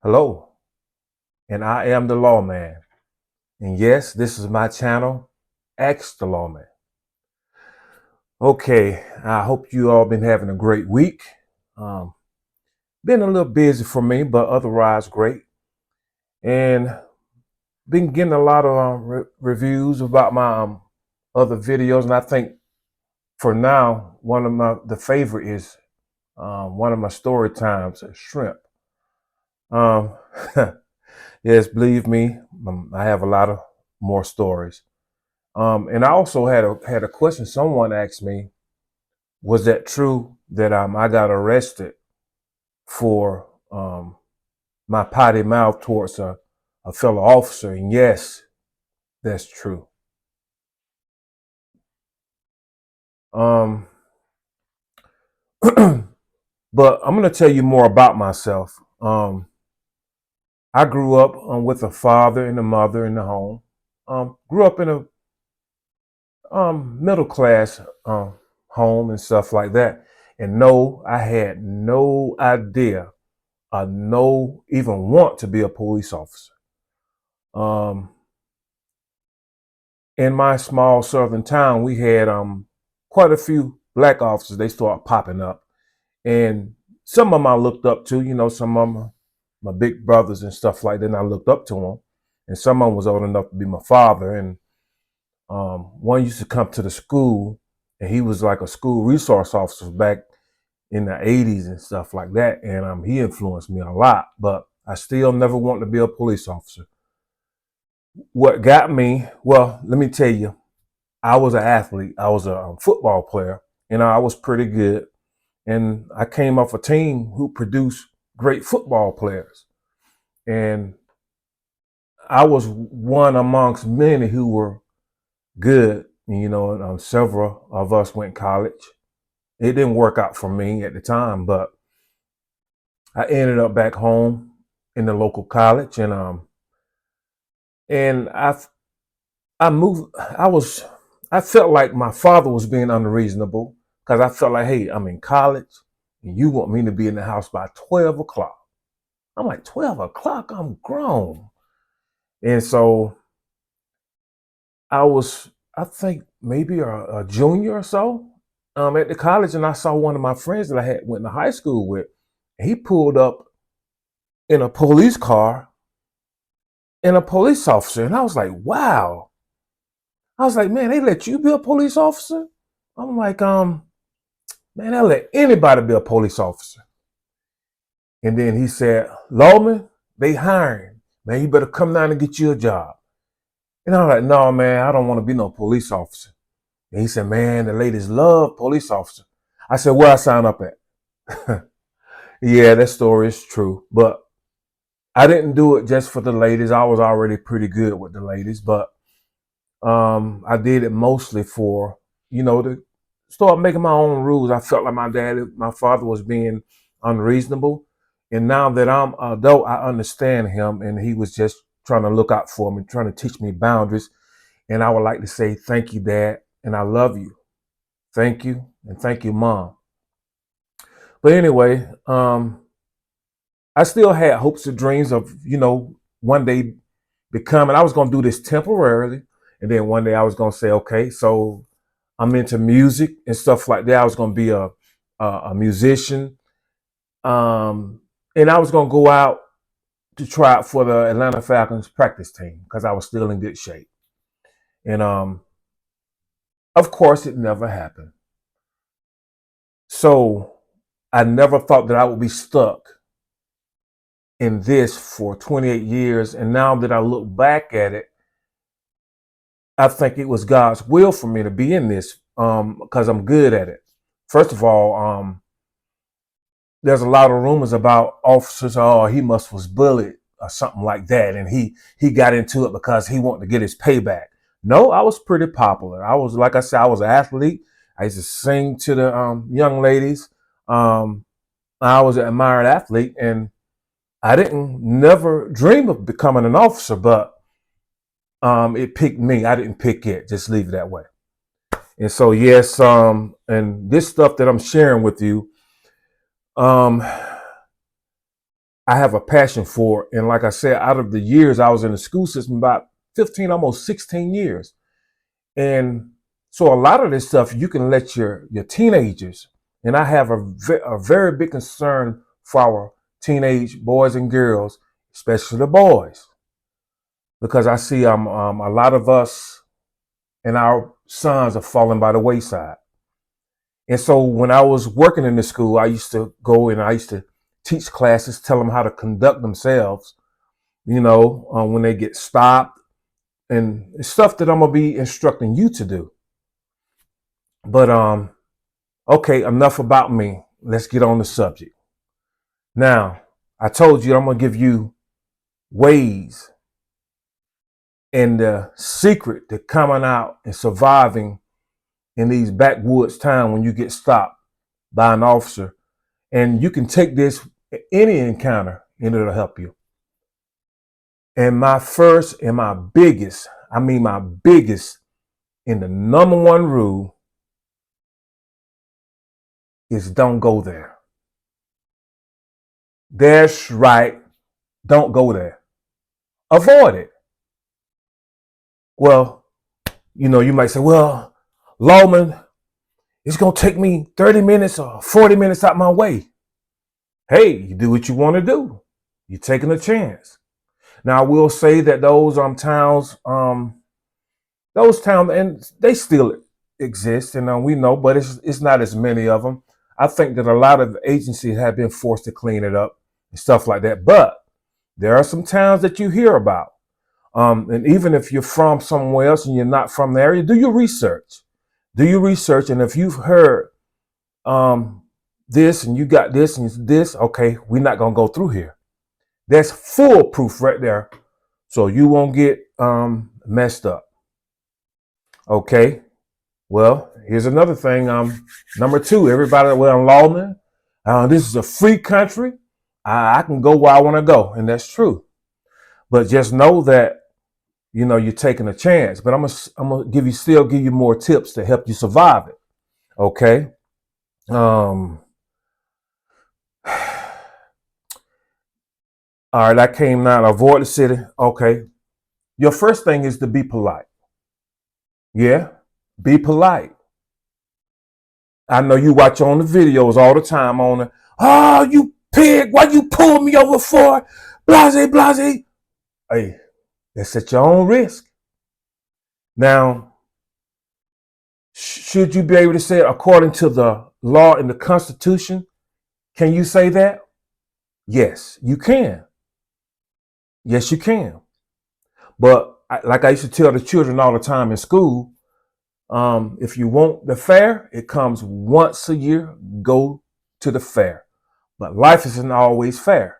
Hello, and I am the lawman. And yes, this is my channel, Ask the Lawman. Okay, I hope you all been having a great week. Um, been a little busy for me, but otherwise great. And been getting a lot of reviews about my other videos, and I think for now one of the favorite is one of my story times, shrimp. Um, yes, believe me, I have a lot of more stories. And I also had a question. Someone asked me, "Was that true that I got arrested for my potty mouth towards a fellow officer?" And yes, that's true. Um, but I'm gonna tell you more about myself. I grew up with a father and a mother in the home. Grew up in a middle class home and stuff like that. And no, I had no idea no even want to be a police officer. Um, in my small southern town, we had quite a few black officers. They started popping up, and some of them I looked up to. You know, some of them my big brothers and stuff like that. And I looked up to them, and some of them was old enough to be my father. And one used to come to the school, and he was like a school resource officer back in the '80s and stuff like that. And he influenced me a lot, but I still never wanted to be a police officer. What got me, well, let me tell you, I was an athlete. I was a football player, and I was pretty good. And I came off a team who produced great football players. And I was one amongst many who were good. You know, several of us went to college. It didn't work out for me at the time, but I ended up back home in the local college, and I moved. I felt like my father was being unreasonable because I felt like, hey, I'm in college and you want me to be in the house by 12 o'clock. I'm like, 12 o'clock? I'm grown. And so I was, I think maybe a junior or so at the college, and I saw one of my friends that I had went to high school with. He pulled up in a police car and a police officer. And I was like, wow. I was like, man, they let you be a police officer? I'm like, man, they'll let anybody be a police officer. And then he said, Lawman, they hiring. Man, you better come down and get you a job. And I'm like, no, man, I don't want to be no police officer. And he said, man, the ladies love police officer. I said, where I sign up at? Yeah, that story is true. But I didn't do it just for the ladies. I was already pretty good with the ladies. But I did it mostly for, to start making my own rules. I felt like my father was being unreasonable. And now that I'm an adult, I understand him. And he was just trying to look out for me, trying to teach me boundaries. And I would like to say, thank you, Dad. And I love you. Thank you. And thank you, Mom. But anyway, I still had hopes and dreams of, one day becoming, I was going to do this temporarily. And then one day I was going to say, okay, so I'm into music and stuff like that. I was going to be a musician. And I was going to go out to try out for the Atlanta Falcons practice team because I was still in good shape. And of course, it never happened. So I never thought that I would be stuck in this for 28 years. And now that I look back at it, I think it was God's will for me to be in this because I'm good at it. First of all, there's a lot of rumors about officers. Oh, he must was bullied or something like that, and he got into it because he wanted to get his payback. No, I was pretty popular. I was, like I said, I was an athlete. I used to sing to the young ladies. I was an admired athlete, and I didn't never dream of becoming an officer, but it picked me. I didn't pick it. Just leave it that way. And so, yes, and this stuff that I'm sharing with you, um, I have a passion for it. And like I said, out of the years I was in the school system, about 15, almost 16 years. And so a lot of this stuff you can let your teenagers, and I have a very big concern for our teenage boys and girls, especially the boys, because I see a lot of us and our sons are falling by the wayside. And so when I was working in the school, I used to go and I used to teach classes, tell them how to conduct themselves, when they get stopped and stuff that I'm gonna be instructing you to do. But okay, enough about me. Let's get on the subject. Now, I told you I'm gonna give you ways and the secret to coming out and surviving in these backwoods towns when you get stopped by an officer. And you can take this any encounter and it'll help you. And my first and my biggest and the number one rule is don't go there. That's right. Don't go there. Avoid it. Well, you might say, well, Lawman, it's going to take me 30 minutes or 40 minutes out my way. Hey, you do what you want to do. You're taking a chance. Now, I will say that those towns, and they still exist, and we know, but it's not as many of them. I think that a lot of agencies have been forced to clean it up and stuff like that. But there are some towns that you hear about. And even if you're from somewhere else and you're not from the area, do your research. Do your research. And if you've heard this and you got this and this, okay, we're not going to go through here. That's foolproof right there. So you won't get messed up. Okay. Well, here's another thing. Number two, everybody, well, I'm lawman. This is a free country. I can go where I want to go. And that's true. But just know that, you're taking a chance. But I'm gonna give you more tips to help you survive it. Okay. All right, I came now to avoid the city. Okay. Your first thing is to be polite. Yeah, be polite. I know you watch on the videos all the time on the, oh, you pig, why you pull me over for? Blase, blase. Hey, that's at your own risk. Now, should you be able to say, according to the law and the Constitution, can you say that? Yes, you can. Yes, you can. But like I used to tell the children all the time in school, if you want the fair, it comes once a year. Go to the fair. But life isn't always fair.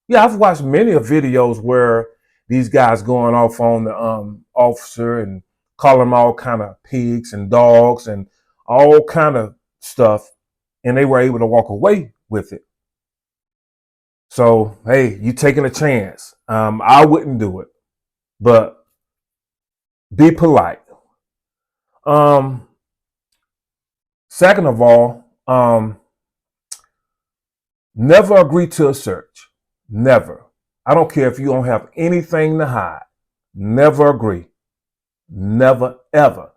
Yeah, I've watched many of videos where these guys going off on the officer and calling them all kind of pigs and dogs and all kind of stuff, and they were able to walk away with it. So, hey, you taking a chance. I wouldn't do it, but be polite. Second of all, never agree to a search. Never. I don't care if you don't have anything to hide. Never agree. Never, ever.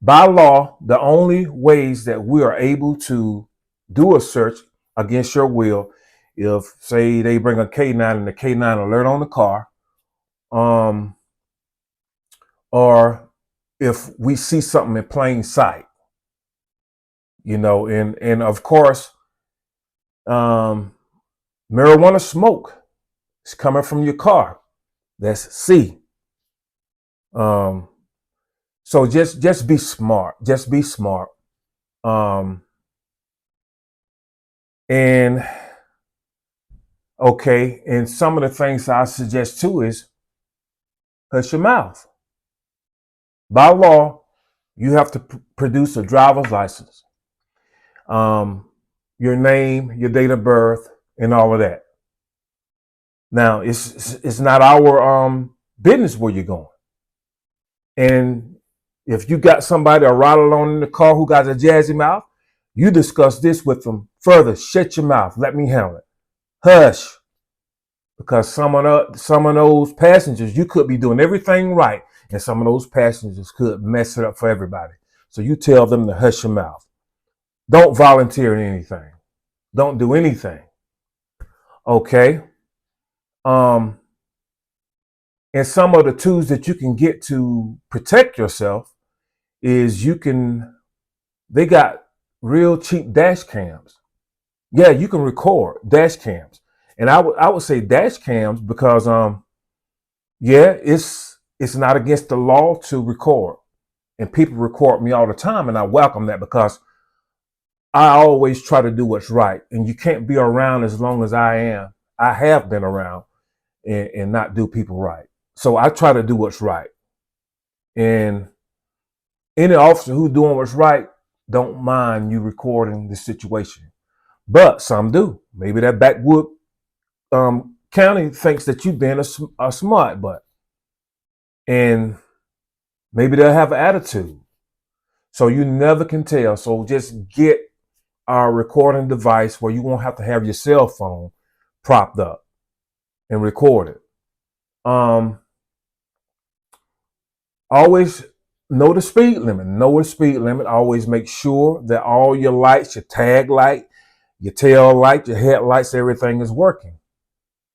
By law, the only ways that we are able to do a search against your will, if, say, they bring a K9 and the K9 alert on the car, or if we see something in plain sight, and of course, marijuana smoke is coming from your car. That's C. So just be smart. Just be smart. And okay, and some of the things I suggest too is hush your mouth. By law, you have to produce a driver's license, your name, your date of birth, and all of that. Now, it's not our business where you're going. And if you got somebody a ride along in the car who got a jazzy mouth, you discuss this with them further. Shut your mouth. Let me handle it. Hush. because some of those passengers, you could be doing everything right, and some of those passengers could mess it up for everybody. So you tell them to hush your mouth. Don't volunteer in anything. Don't do anything. Okay. Um, and some of the tools that you can get to protect yourself is they got real cheap dash cams. Yeah, you can record dash cams. And I would say dash cams because yeah, it's not against the law to record. And people record me all the time, and I welcome that because I always try to do what's right. And you can't be around as long as I am. I have been around and not do people right. So I try to do what's right. And any officer who's doing what's right don't mind you recording the situation. But some do. Maybe that backwood county thinks that you've been a smart butt. And maybe they'll have an attitude. So you never can tell. So just get a recording device where you won't have to have your cell phone propped up and record it. Always know the speed limit. Know the speed limit. Always make sure that all your lights, your tag light, your tail light, your headlights, everything is working.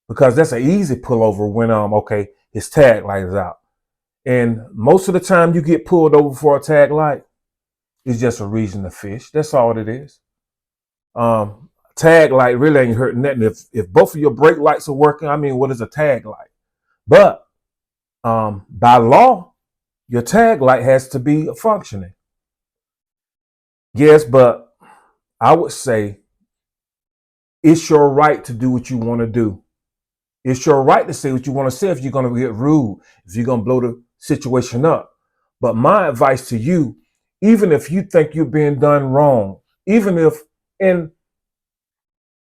Because that's an easy pullover when okay, his tag light is out. And most of the time you get pulled over for a tag light, it's just a reason to fish. That's all it is. Tag light really ain't hurting nothing. If both of your brake lights are working, I mean, what is a tag light? But by law, your tag light has to be functioning. Yes, but I would say it's your right to do what you want to do. It's your right to say what you want to say if you're going to get rude, if you're going to blow the situation up. But my advice to you, even if you think you're being done wrong, even if, and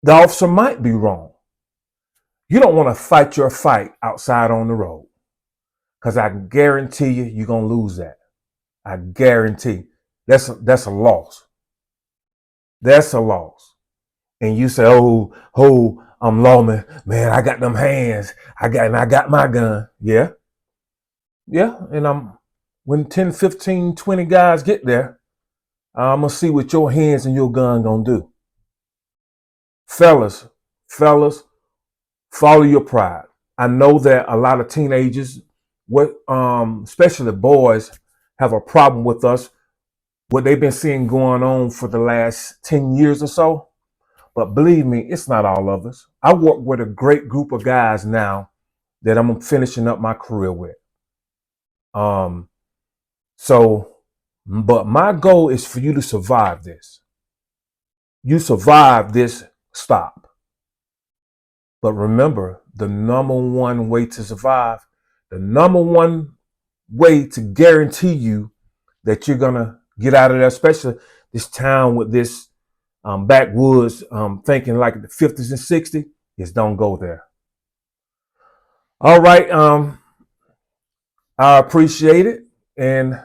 the officer might be wrong, you don't want to fight your fight outside on the road. Because I guarantee you're going to lose that. I guarantee. That's a loss. That's a loss. And you say, oh, I'm lawman. Man, I got them hands. I got my gun. Yeah. Yeah. And when 10, 15, 20 guys get there, I'm going to see what your hands and your gun going to do. Fellas, follow your pride. I know that a lot of teenagers, especially boys, have a problem with us, what they've been seeing going on for the last 10 years or so. But believe me, it's not all of us. I work with a great group of guys now that I'm finishing up my career with. But my goal is for you to survive this. You survive this stop. But remember, the number one way to survive, the number one way to guarantee you that you're going to get out of there, especially this town with this backwoods, thinking like the 50s and 60s, is don't go there. All right. I appreciate it. And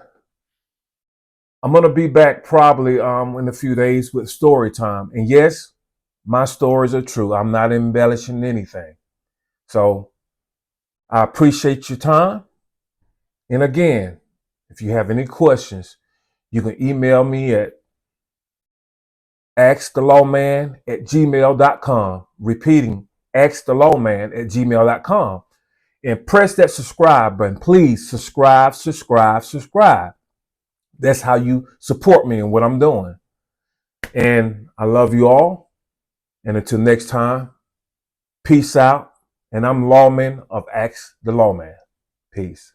I'm going to be back probably in a few days with story time. And yes, my stories are true. I'm not embellishing anything. So I appreciate your time. And again, if you have any questions, you can email me at askthelawman@gmail.com. Repeating, askthelawman@gmail.com. And press that subscribe button. Please subscribe. That's how you support me in what I'm doing. And I love you all. And until next time, peace out. And I'm Lawman of Ask the Lawman. Peace.